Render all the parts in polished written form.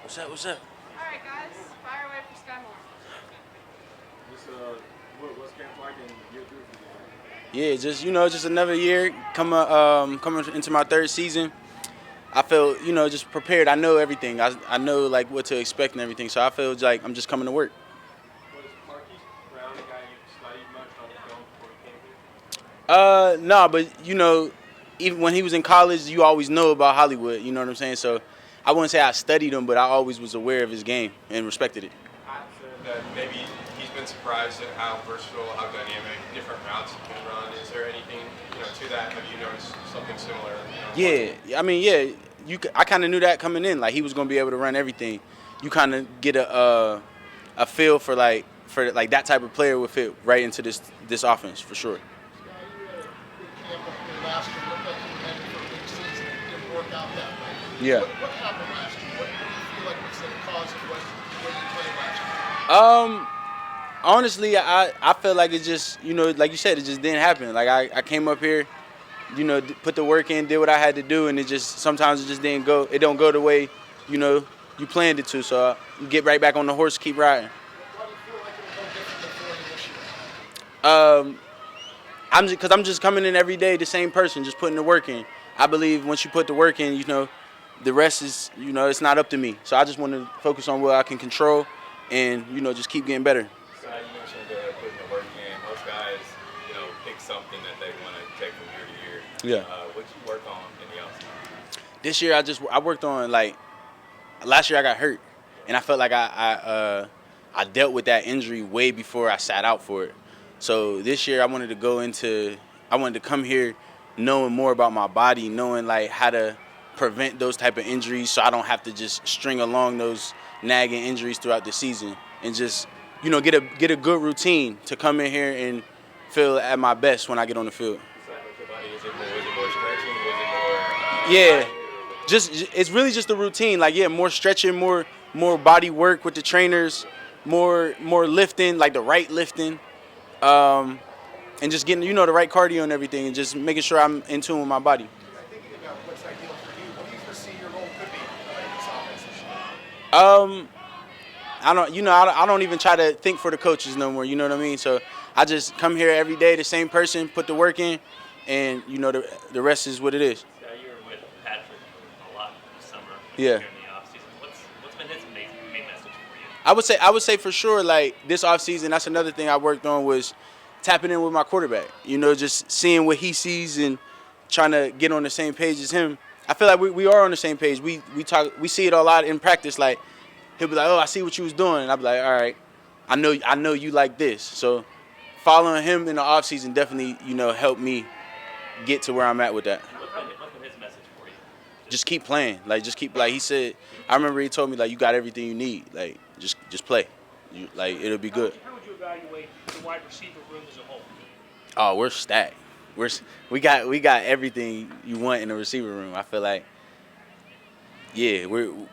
What's up? What's up? All right, guys, fire away for Skyy. What's camp like in year 3 for Yeah, just just another year coming into my third season. I feel just prepared. I know everything. I know like what to expect and everything. So I feel like I'm just coming to work. Was Marquise Brown a guy you studied much on the film before he came here? No, but even when he was in college, you always know about Hollywood. You know what I'm saying? So I wouldn't say I studied him, but I always was aware of his game and respected it. Pat said that maybe he's been surprised at how versatile, how dynamic, different routes he can run. Is there anything to that? Have you noticed something similar? Yeah, I mean, yeah, I kind of knew that coming in, like he was gonna be able to run everything. You kind of get a feel for like that type of player would fit right into this offense for sure. Camp up here last year looked like you were headed for a big season. It didn't work out that way. Yeah. What happened last year? What do you feel like was the cause of what you played last year? Honestly, I feel like it just like you said, it just didn't happen. Like I came up here, put the work in, did what I had to do, and it just sometimes it just didn't go. It don't go the way you planned it to. So you get right back on the horse, keep riding. Why do you feel like it'll go differently for you this year? I'm just coming in every day, the same person, just putting the work in. I believe once you put the work in, the rest is it's not up to me. So I just want to focus on what I can control, and just keep getting better. Skyy, you mentioned putting the work in. Most guys, pick something that they want to take from year to year. Yeah. What you work on in the offseason? This year I worked on last year I got hurt, and I felt like I dealt with that injury way before I sat out for it. So this year I wanted to come here knowing more about my body, knowing like how to prevent those type of injuries, so I don't have to just string along those nagging injuries throughout the season, and just get a good routine to come in here and feel at my best when I get on the field. With your body, was it more stretching? Was it more? Yeah, it's really just the routine. Like more stretching, more body work with the trainers, more lifting, like the right lifting, and just getting the right cardio and everything, and just making sure I'm in tune with my body. Thinking about what's ideal for you, what do you foresee your role could be in this offense this year? I don't even try to think for the coaches no more. You know what I mean? So I just come here every day, the same person, put the work in, and the rest is what it is. Yeah, you were with Patrick a lot this summer. Yeah. During the offseason. What's been his main message for you? I would say for sure, like this offseason, that's another thing I worked on was tapping in with my quarterback. Just seeing what he sees and trying to get on the same page as him. I feel like we are on the same page. We see it a lot in practice. Like he'll be like, "Oh, I see what you was doing," and I'll be like, "All right, I know you like this." So following him in the offseason definitely helped me get to where I'm at with that. What's been his message for you? Just keep playing. Like just keep, like he said. I remember he told me like you got everything you need. Like just play. It'll be good. How would you evaluate the wide receiver room as a whole? Oh, we're stacked. We got everything you want in the receiver room. I feel like, yeah,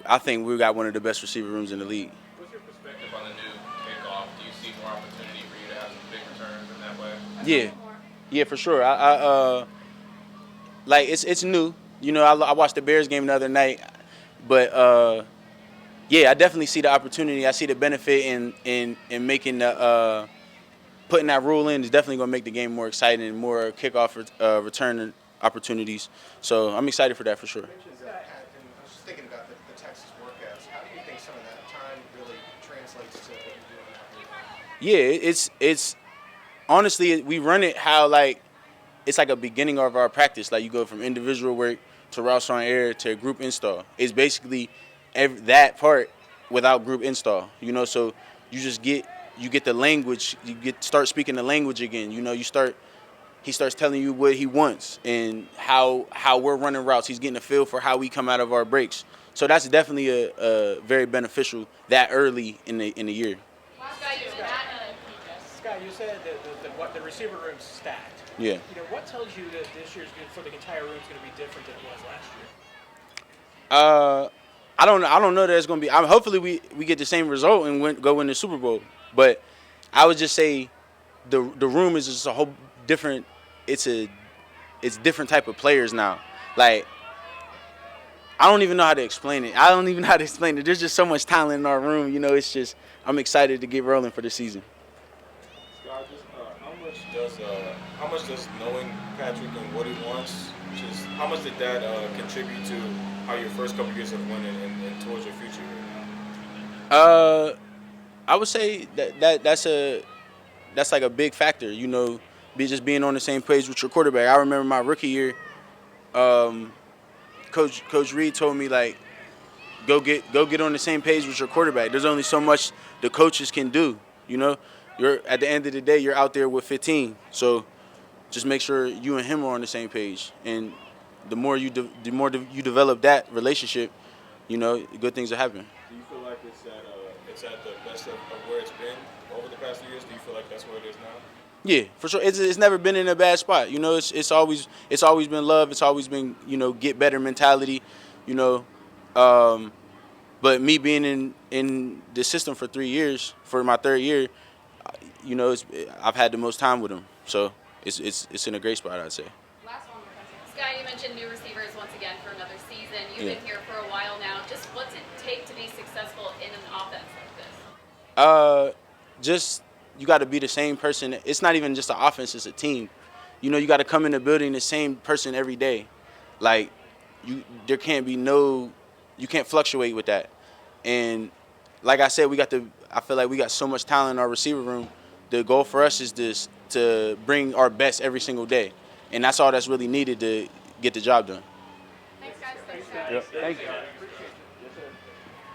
I think we got one of the best receiver rooms in the league. What's your perspective on the new kickoff? Do you see more opportunity for you to have some big returns in that way? Yeah, for sure. Like it's new. I watched the Bears game the other night, but yeah, I definitely see the opportunity. I see the benefit in making putting that rule in is definitely going to make the game more exciting and more kickoff return opportunities. So I'm excited for that for sure. You mentioned Pat, and I was just thinking about the Texas workouts. How do you think some of that time really translates to what you're doing out here? Yeah, it's honestly we run it how it's like a beginning of our practice. Like you go from individual work to routes on air to group install. It's basically that part without group install. So you just get the language. Start speaking the language again. He starts telling you what he wants and how we're running routes. He's getting a feel for how we come out of our breaks. So that's definitely a very beneficial that early in the year. Skyy, you said that the receiver room's stacked. Yeah. What tells you that this year's good for the entire room is going to be different than it was last year? I don't know that it's gonna be. Hopefully we get the same result and go win the Super Bowl. But I would just say the room is just a whole different. It's different type of players now. Like I don't even know how to explain it. I don't even know how to explain it. There's just so much talent in our room. You know, it's just I'm excited to get rolling for the season. Skyy, just how much does knowing Patrick and what he wants, just how much did that contribute to how your first couple years have went and towards your future? I would say that's like a big factor. You know, just being on the same page with your quarterback. I remember my rookie year. Coach Reed told me like, go get on the same page with your quarterback. There's only so much the coaches can do. You know, you're at the end of the day, you're out there with 15. So just make sure you and him are on the same page. And the more you develop that relationship, you know, good things will happen. Do you feel like it's at the best of where it's been over the past few years? Do you feel like that's where it is now? Yeah, for sure. It's never been in a bad spot. You know, it's always been love. It's always been, you know, get better mentality. You know, but me being in the system for 3 years, for my third year, you know, I've had the most time with him. So it's in a great spot, I'd say. Last one. Skyy, you mentioned new receivers once again for another season. You've been here for a while now. Just what's it take to be successful in an offense like this? Just you got to be the same person. It's not even just an offense; it's a team. You know, you got to come in the building the same person every day. Like there can't be you can't fluctuate with that. And like I said, I feel like we got so much talent in our receiver room. The goal for us is to bring our best every single day, and that's all that's really needed to get the job done. Thanks, guys. Thanks, guys. Yep. Thank you.